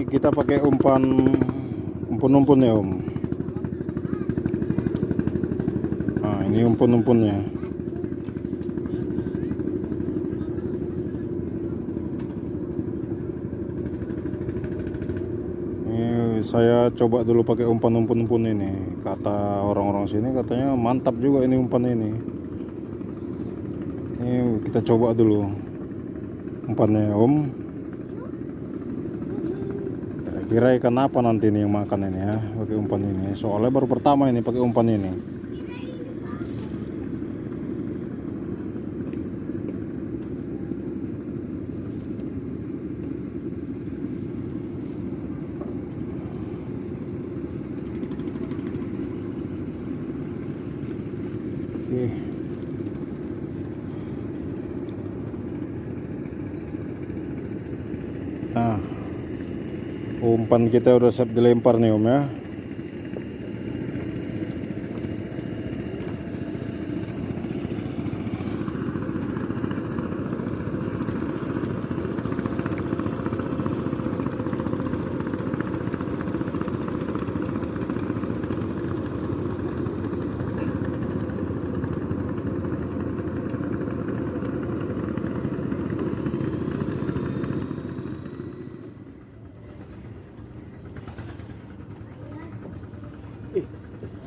kita pakai umpun-umpun ya Om. Nah, ini umpun-umpunnya. Ini saya coba dulu pakai umpan umpun-umpun ini. Kata orang-orang sini katanya mantap juga ini umpan ini. Ini kita coba dulu umpannya Om. Kira-kira ikan apa nanti nih yang makan ini ya pakai umpan ini. Soalnya baru pertama ini pakai umpan ini. Nah, umpan kita udah siap dilempar nih Om ya.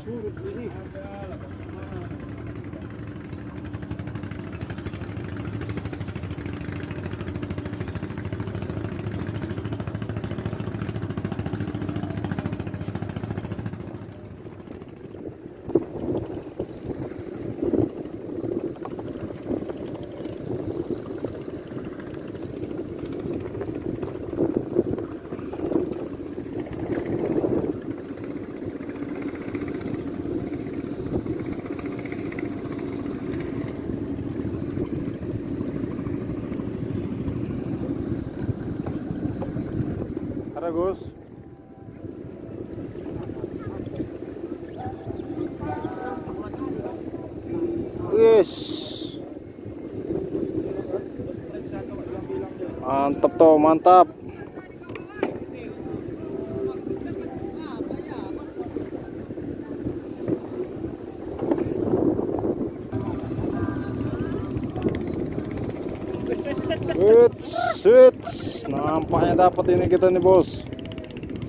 Surut ini. Ada Gus. Yes. Mantap toh, mantap. Sweet, nampaknya dapat ini kita nih bos.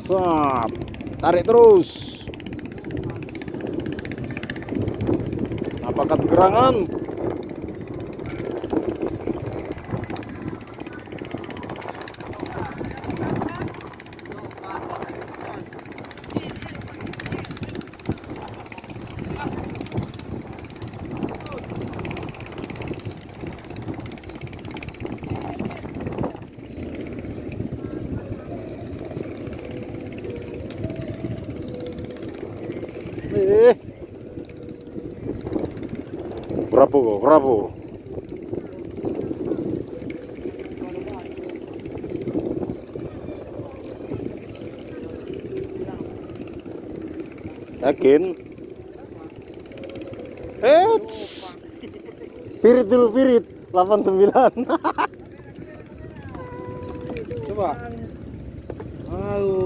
Sap, tarik terus. Apakah gerangan? Bravo, bravo. Yakin? Pirit dulu, pirit 89. Coba. Halo.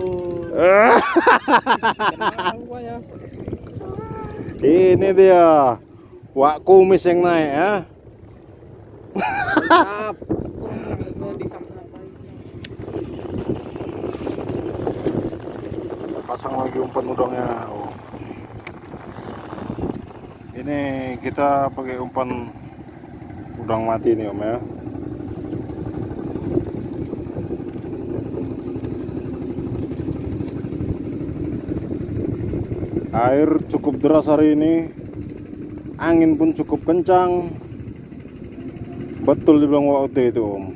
Ini dia. Wak kumis yang naik ya. Kita pasang lagi umpan udangnya. Oh. Ini kita pakai umpan udang mati nih Om ya. Air cukup deras hari ini. Angin pun cukup kencang. Betul dibilang waktu itu Om.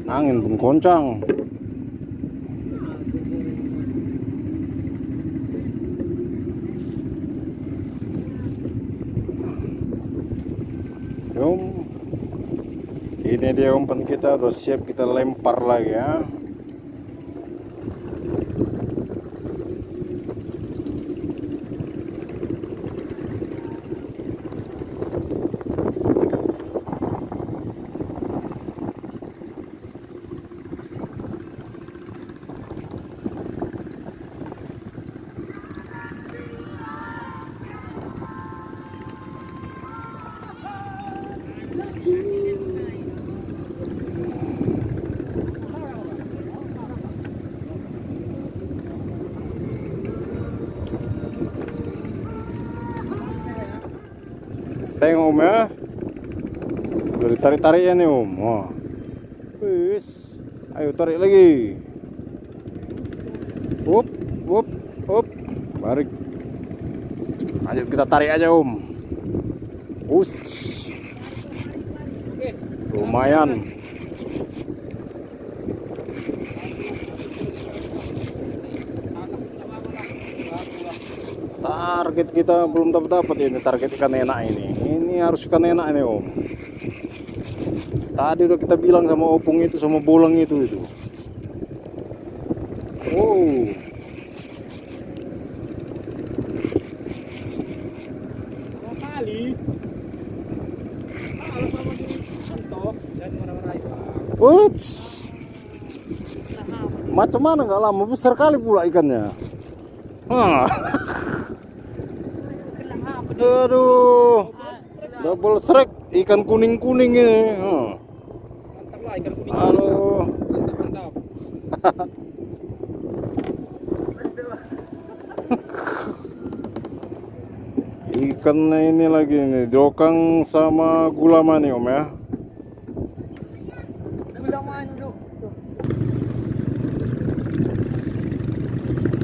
Angin pun kencang. Om, ini dia umpan kita udah siap kita lempar lagi ya. Tengok om ya. Udah ditarik-tarik ya nih om. Wah. Wis. Ayo tarik lagi. Up, up, up. Barik. Ayo kita tarik aja om. Us. Lumayan. Target kita belum dapat ini, target ikan enak ini. Ini harus ikan enak ini om. Tadi udah kita bilang sama opung itu, sama bolang itu. Wow. Kali. Kalau sama di kantor dan marah-marah itu. Uts. Macam mana nggak lama, besar kali pula ikannya. Hah. Aduh. Double strike, ikan kuning-kuning ini. Mantap lah ikan kuning. Aduh. Mantap. Ikan ini lagi nih, dokang sama gulama nih om ya.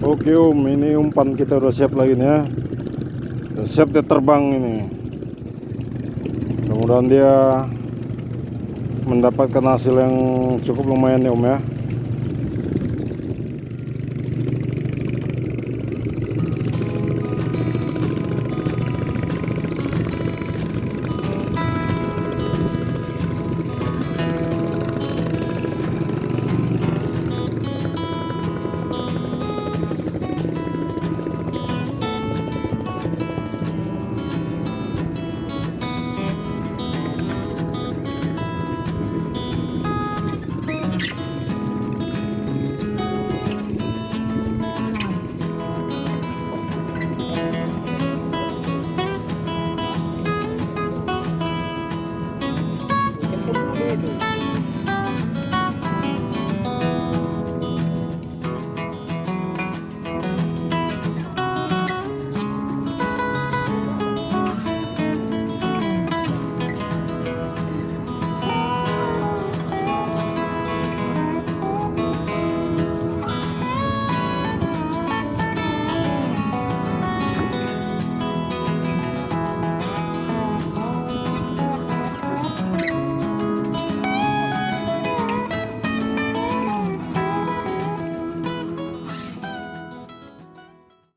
Oke om, ini umpan kita udah siap lagi nih ya. Udah siap dia terbang ini. Mudah-mudahan dia mendapatkan hasil yang cukup lumayan nih om ya.